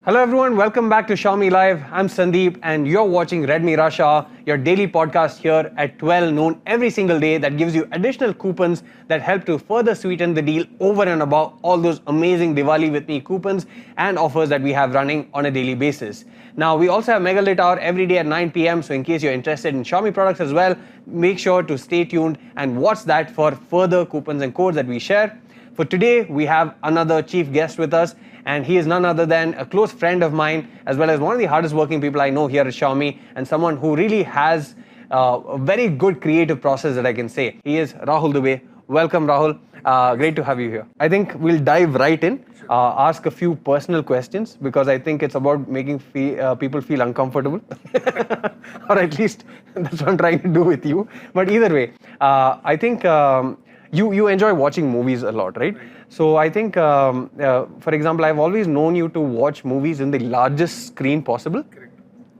Hello everyone, welcome back to Xiaomi Live. I'm Sandeep and you're watching Redmi Russia, your daily podcast here at 12 noon every single day that gives you additional coupons that help to further sweeten the deal over and above all those amazing Diwali with me coupons and offers that we have running on a daily basis. Now we also have Mega Lit Hour every day at 9 p.m. so in case you're interested in Xiaomi products as well, make sure to stay tuned and watch that for further coupons and codes that we share. For today, we have another chief guest with us, and he is none other than a close friend of mine, as well as one of the hardest working people I know here at Xiaomi, and someone who really has a very good creative process that I can say. He is Rahul Dubey. Welcome, Rahul. Great to have you here. I think we'll dive right in, ask a few personal questions, because I think it's about making people feel uncomfortable, or at least that's what I'm trying to do with you. But either way, I think you enjoy watching movies a lot, right? So I think, for example, I've always known you to watch movies in the largest screen possible. Correct.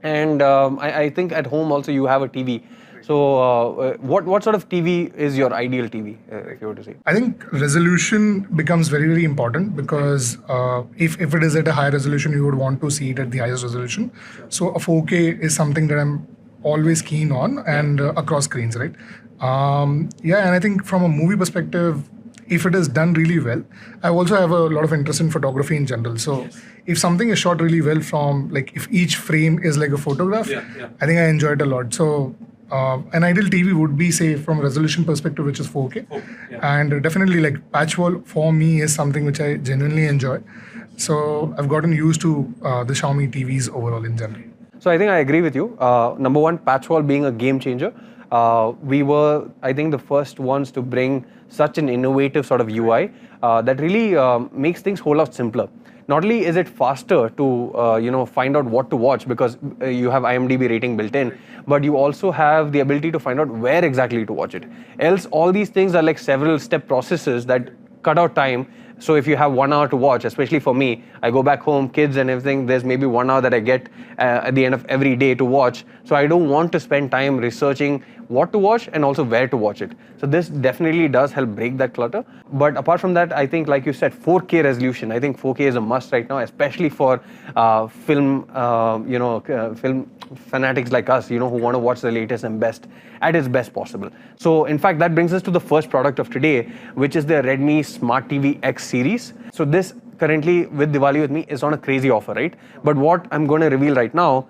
And I think at home also you have a TV. So what sort of TV is your ideal TV, if you were to say? I think resolution becomes very, very important because if it is at a high resolution, you would want to see it at the highest resolution. So a 4K is something that I'm always keen on and across screens, right? Yeah, and I think from a movie perspective, if it is done really well, I also have a lot of interest in photography in general. So if something is shot really well from, like, if each frame is like a photograph, I think I enjoy it a lot. So an ideal TV would be, say, from a resolution perspective, which is 4K. And definitely, like, patch wall for me is something which I genuinely enjoy. So I've gotten used to the Xiaomi TVs overall in general. So I think I agree with you. Number one, patch wall being a game changer. We were, I think, the first ones to bring such an innovative sort of UI that really makes things a whole lot simpler. Not only is it faster to find out what to watch because you have IMDb rating built in, but you also have the ability to find out where exactly to watch it. Else, all these things are like several step processes that cut out time. So if you have 1 hour to watch, especially for me, I go back home, kids and everything, there's maybe 1 hour that I get at the end of every day to watch. So I don't want to spend time researching what to watch and also where to watch it. So this definitely does help break that clutter. But apart from that, I think, like you said, 4K resolution. I think 4K is a must right now, especially for film fanatics like us, who want to watch the latest and best at its best possible. So in fact, that brings us to the first product of today, which is the Redmi Smart TV X series. So this currently with Diwali with me is on a crazy offer, right? But what I'm going to reveal right now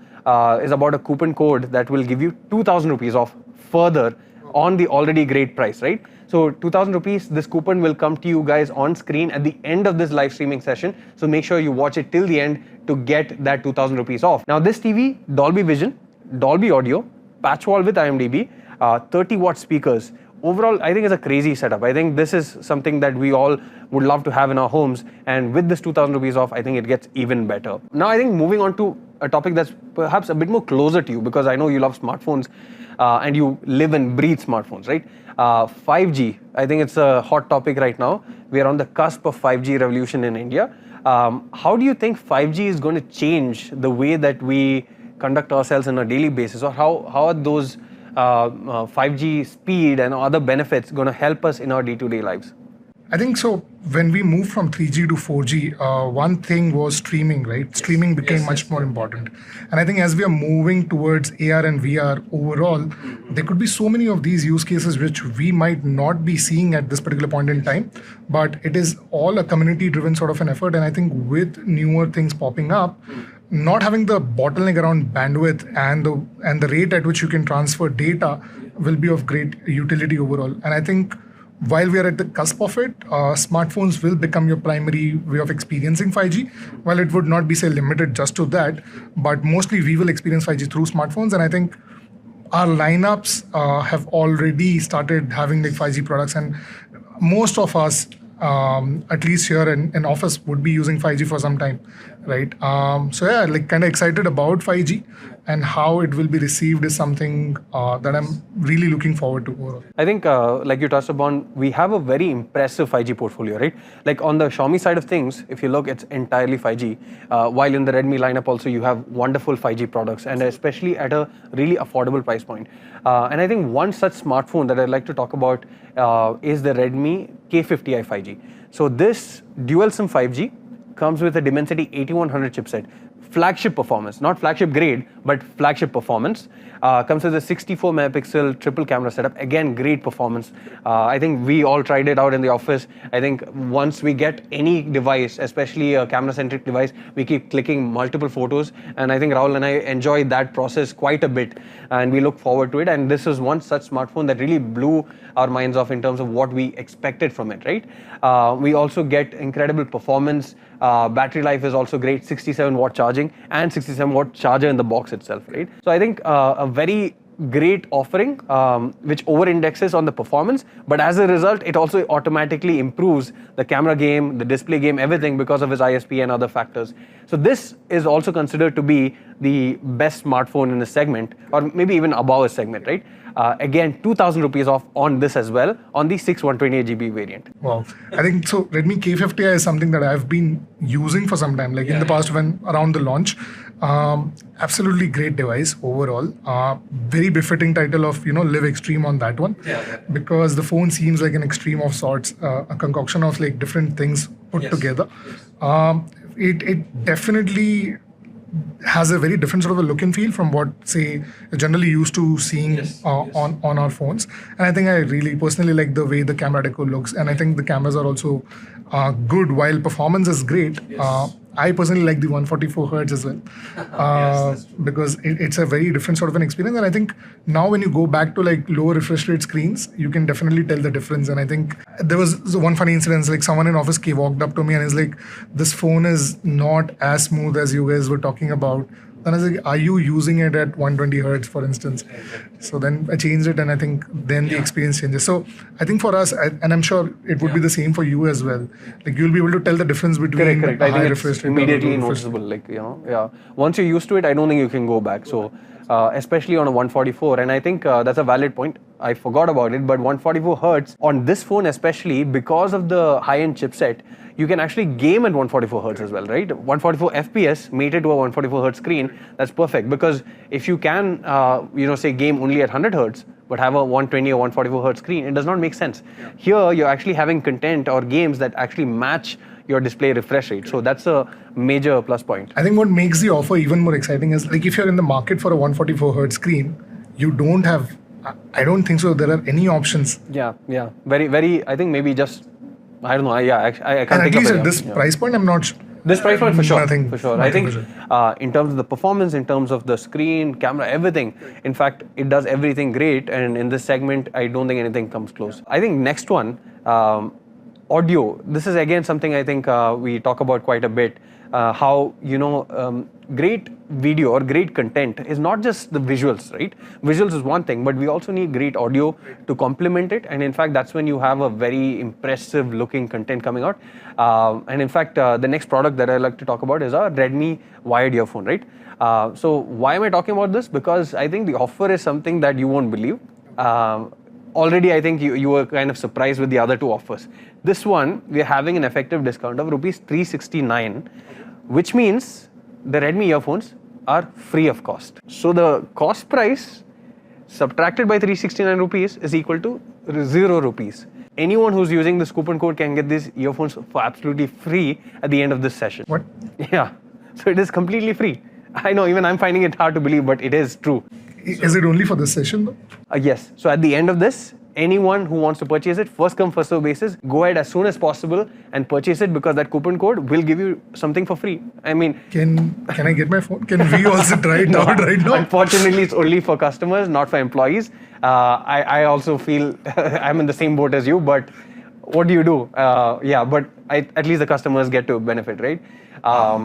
is about a coupon code that will give you 2,000 rupees off further on the already great price, right? So 2,000 rupees, this coupon will come to you guys on screen at the end of this live streaming session. So make sure you watch it till the end to get that 2,000 rupees off. Now this TV, Dolby Vision, Dolby Audio, patch wall with IMDb, 30-watt speakers. Overall, I think it's a crazy setup. I think this is something that we all would love to have in our homes. And with this 2,000 rupees off, I think it gets even better. Now, I think moving on to a topic that's perhaps a bit more closer to you, because I know you love smartphones and you live and breathe smartphones, right? 5G, I think it's a hot topic right now. We are on the cusp of 5G revolution in India. How do you think 5G is going to change the way that we conduct ourselves on a daily basis? Or how are those 5G speed and other benefits going to help us in our day-to-day lives? I think so. When we moved from 3G to 4G, one thing was streaming, right? Streaming became much more important. And I think as we are moving towards AR and VR overall, there could be so many of these use cases which we might not be seeing at this particular point in time, but it is all a community-driven sort of an effort. And I think with newer things popping up, not having the bottleneck around bandwidth and the rate at which you can transfer data will be of great utility overall. And I think while we are at the cusp of it, smartphones will become your primary way of experiencing 5G. While it would not be, say, limited just to that, but mostly we will experience 5G through smartphones. And I think our lineups have already started having like 5G products, and most of us, at least here in office, would be using 5G for some time, right? So yeah, like kind of excited about 5G and how it will be received is something that I'm really looking forward to overall. I think, like you touched upon, we have a very impressive 5G portfolio, right? Like on the Xiaomi side of things, if you look, it's entirely 5G. While in the Redmi lineup also, you have wonderful 5G products, and especially at a really affordable price point. And I think one such smartphone that I'd like to talk about is the Redmi K15i 5G. So this dual SIM 5G comes with a Dimensity 8100 chipset. Flagship performance, not flagship grade, but flagship performance. Comes with a 64 megapixel triple camera setup. Again, great performance. I think we all tried it out in the office. I think once we get any device, especially a camera-centric device, we keep clicking multiple photos. And I think Rahul and I enjoyed that process quite a bit. And we look forward to it. And this is one such smartphone that really blew our minds off in terms of what we expected from it, right? We also get incredible performance. Battery life is also great, 67-watt charging and 67-watt charger in the box itself, right? So I think a very great offering which over-indexes on the performance, but as a result, it also automatically improves the camera game, the display game, everything because of its ISP and other factors. So this is also considered to be the best smartphone in the segment, or maybe even above a segment, right? Again, 2,000 rupees off on this as well, on the 128GB variant. Wow. I think so. Redmi K15 is something that I've been using for some time, like in the past when around the launch. Absolutely great device overall. Very befitting title of, live extreme on that one. Because the phone seems like an extreme of sorts, a concoction of like different things put together. It definitely has a very different sort of a look and feel from what, say, you're generally used to seeing on our phones. And I think I really personally like the way the camera deco looks. And I think the cameras are also good, while performance is great. I personally like the 144 hertz as well, because it's a very different sort of an experience. And I think now when you go back to like lower refresh rate screens, you can definitely tell the difference. And I think there was one funny incident, like someone in office walked up to me and is like, this phone is not as smooth as you guys were talking about. And I was like, are you using it at 120 hertz, for instance? So then I changed it, and I think then the experience changes. So I think for us, and I'm sure it would be the same for you as well. Like you'll be able to tell the difference between correct. high I think refresh it's rate immediately and low refresh noticeable. Once you're used to it, I don't think you can go back. So especially on a 144, and I think that's a valid point. I forgot about it, but 144 hertz on this phone, especially because of the high-end chipset, you can actually game at 144 hertz as well, right? 144 FPS mated to a 144 hertz screen, that's perfect. Because if you can, say game only at 100 hertz, but have a 120 or 144 hertz screen, it does not make sense. Here, you're actually having content or games that actually match your display refresh rate. So that's a major plus point. I think what makes the offer even more exciting is, like, if you're in the market for a 144 hertz screen, you don't have, I don't think so there are any options. Yeah. Very, I think maybe just, I don't know. I can't and think at least of it. at this price point, I'm not sure. This price point for sure. Nothing, for sure. nothing I think for sure. In terms of the performance, in terms of the screen, camera, everything. In fact, it does everything great. And in this segment, I don't think anything comes close. I think next one, audio. This is again something I think we talk about quite a bit. How, great video or great content is not just the visuals, right? Visuals is one thing, but we also need great audio to complement it. And in fact, that's when you have a very impressive looking content coming out. And in fact, the next product that I like to talk about is our Redmi wired earphone, right? So why am I talking about this? Because I think the offer is something that you won't believe. Already, I think you were kind of surprised with the other two offers. This one, we are having an effective discount of rupees 369, which means the Redmi earphones are free of cost. So the cost price subtracted by 369 rupees is equal to 0 rupees. Anyone who's using this coupon code can get these earphones for absolutely free at the end of this session. What? Yeah. So it is completely free. I know, even I'm finding it hard to believe, but it is true. Is it only for this session though? Yes. So at the end of this, anyone who wants to purchase it, first come, first serve basis, go ahead as soon as possible and purchase it, because that coupon code will give you something for free. I mean, Can I get my phone? Can we also try it out right now? Unfortunately, it's only for customers, not for employees. I also feel I'm in the same boat as you, but what do you do? But at least the customers get to benefit, right?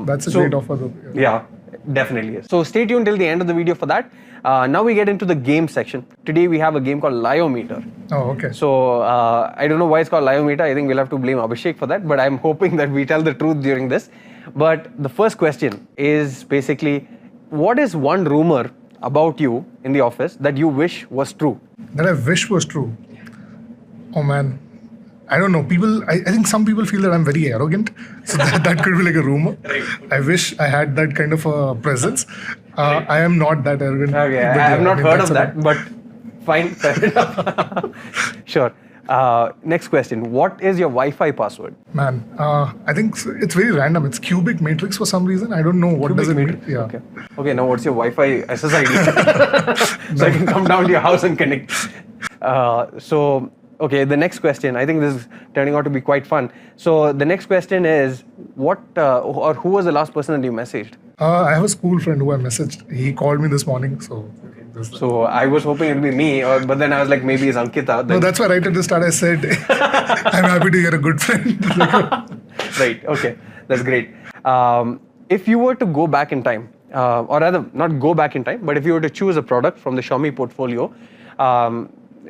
That's a great offer though. Yeah, definitely is. So stay tuned till the end of the video for that. Now we get into the game section. Today we have a game called Liometer. Oh, okay. So I don't know why it's called Liometer. I think we'll have to blame Abhishek for that, but I'm hoping that we tell the truth during this. But the first question is basically, what is one rumor about you in the office that you wish was true? That I wish was true. Oh man. I don't know. I think some people feel that I'm very arrogant. So that could be like a rumor. I wish I had that kind of a presence. I am not that arrogant. Okay, I have not heard of that, but fine, fair enough. Sure. Next question. What is your Wi-Fi password? Man, I think it's very random. It's cubic matrix for some reason. I don't know what does it mean. Yeah. Okay. Okay, now what's your Wi-Fi SSID? So I can come down to your house and connect. Okay, the next question. I think this is turning out to be quite fun. So the next question is, what or who was the last person that you messaged? I have a school friend who I messaged. He called me this morning, so. So I was hoping it'd be me, but then I was like, maybe it's Ankita. No, that's why right at the start I said, I'm happy to hear a good friend. Right, okay, that's great. If you were to go back in time, or rather not go back in time, but if you were to choose a product from the Xiaomi portfolio,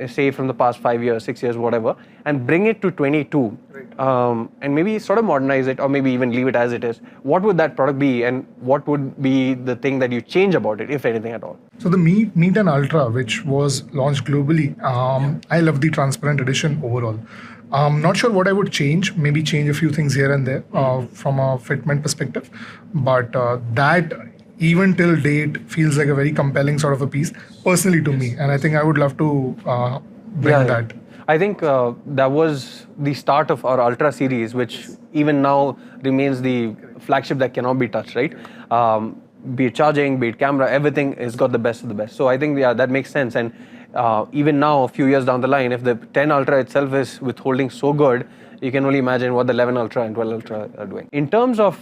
say from the past 5 years, 6 years, whatever, and bring it to 22, and maybe sort of modernize it, or maybe even leave it as it is, what would that product be, and what would be the thing that you change about it, if anything at all? So the Meet and Ultra, which was launched globally, I love the transparent edition overall. Not sure what I would change, maybe change a few things here and there from a fitment perspective, but that even till date feels like a very compelling sort of a piece personally to me, and I think I would love to bring that. I think that was the start of our Ultra series, which even now remains the flagship that cannot be touched, right? Be it charging, be it camera, everything has got the best of the best. So I think that makes sense. And even now, a few years down the line, if the 10 Ultra itself is withholding so good, you can only imagine what the 11 Ultra and 12 Ultra are doing. In terms of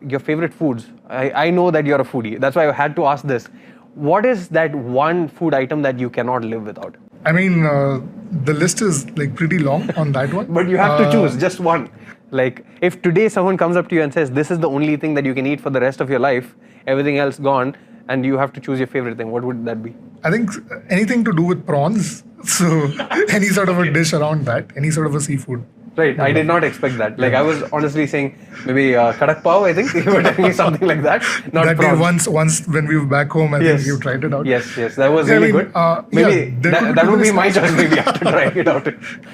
your favorite foods, I know that you're a foodie. That's why I had to ask this. What is that one food item that you cannot live without? I mean, the list is like pretty long on that one. But you have to choose just one. Like, if today someone comes up to you and says, this is the only thing that you can eat for the rest of your life, everything else gone, and you have to choose your favorite thing, what would that be? I think anything to do with prawns. So any sort of a dish around that, any sort of a seafood. Right, I did not expect that. Like, I was honestly saying maybe kadak pav, I think. You were telling me something like that. Not that prawns. day once when we were back home, I think you tried it out. Yes, that was really good. Maybe that would be my choice maybe after trying it out.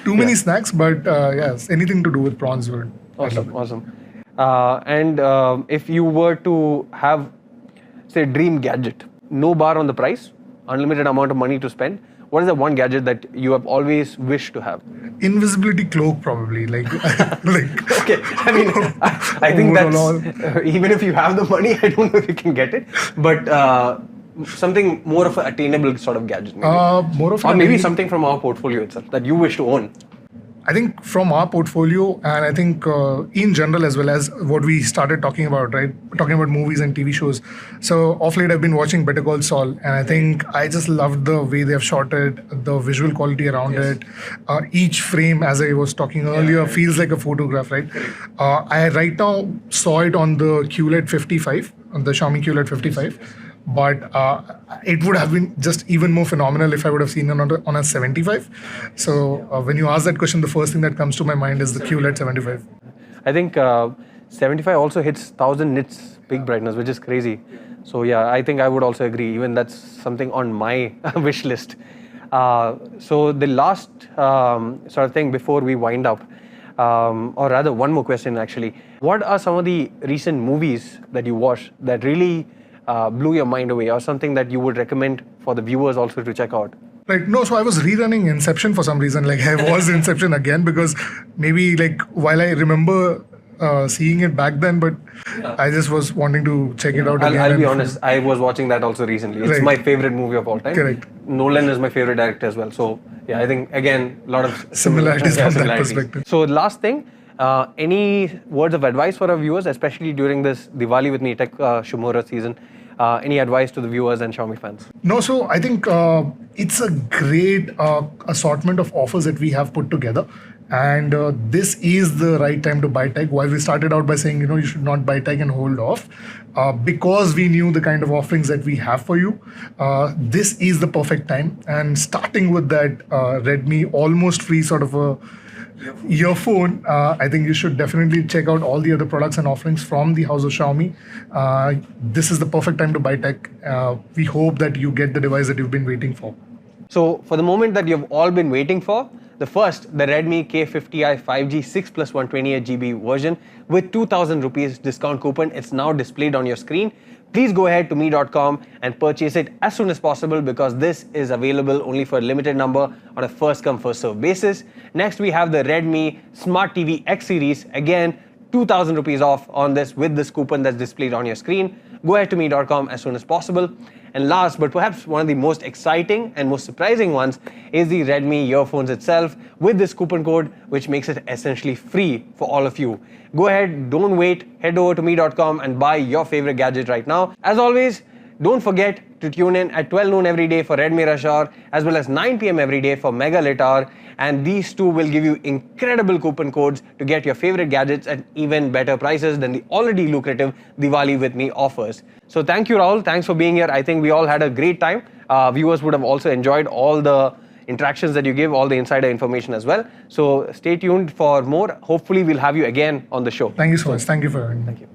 Too many snacks, but yes, anything to do with prawns would. Awesome. And if you were to have, say, dream gadget, no bar on the price, unlimited amount of money to spend, what is the one gadget that you have always wished to have? Invisibility cloak, probably. Like Okay, I mean, I think that's even if you have the money, I don't know if you can get it, but something more of an attainable sort of gadget. Maybe. Or maybe something from our portfolio itself that you wish to own. I think from our portfolio, and I think in general as well as what we started talking about, right? Talking about movies and TV shows. So off late, I've been watching Better Call Saul, and I think I just loved the way they have shot it, the visual quality around it. Each frame, as I was talking earlier, feels like a photograph, right? I right now saw it on the QLED 55, on the Xiaomi QLED 55. But it would have been just even more phenomenal if I would have seen it on a 75. So when you ask that question, the first thing that comes to my mind is the QLED 75. I think 75 also hits 1000 nits peak brightness, which is crazy. So yeah, I think I would also agree. Even that's something on my wish list. So the last sort of thing before we wind up, or rather one more question actually. What are some of the recent movies that you watched that really blew your mind away, or something that you would recommend for the viewers also to check out? Right. No, so I was rerunning Inception for some reason. Like I was Inception again because maybe like while I remember seeing it back then, but I just was wanting to check it out again. I'll be honest, I was watching that also recently. It's my favorite movie of all time. Correct. Nolan is my favorite director as well. So yeah, I think again, a lot of similarities from that perspective. So last thing, any words of advice for our viewers, especially during this Diwali with Me Tech Shumura season? Any advice to the viewers and Xiaomi fans? No, so I think it's a great assortment of offers that we have put together. And this is the right time to buy tech. While we started out by saying, you should not buy tech and hold off, because we knew the kind of offerings that we have for you, this is the perfect time. And starting with that Redmi almost free sort of a earphone, I think you should definitely check out all the other products and offerings from the house of Xiaomi. This is the perfect time to buy tech. We hope that you get the device that you've been waiting for. So for the moment that you've all been waiting for, the first, the Redmi K15i 5G 6 plus 128GB version with 2000 rupees discount coupon. It's now displayed on your screen. please go ahead to me.com and purchase it as soon as possible because this is available only for a limited number on a first come first serve basis. Next we have the Redmi Smart TV X series. Again, 2,000 rupees off on this with this coupon that's displayed on your screen. Go ahead to me.com as soon as possible. And last, but perhaps one of the most exciting and most surprising ones is the Redmi earphones itself with this coupon code, which makes it essentially free for all of you. Go ahead, don't wait, head over to me.com and buy your favorite gadget right now. As always, don't forget to tune in at 12 noon every day for Redmi Rush Hour, as well as 9 p.m. every day for Mega Lit Hour. And these two will give you incredible coupon codes to get your favorite gadgets at even better prices than the already lucrative Diwali with Me offers. So thank you, Rahul. Thanks for being here. I think we all had a great time. Viewers would have also enjoyed all the interactions that you give, all the insider information as well. So stay tuned for more. Hopefully, we'll have you again on the show. Thank you so much. Thank you for having me. Thank you.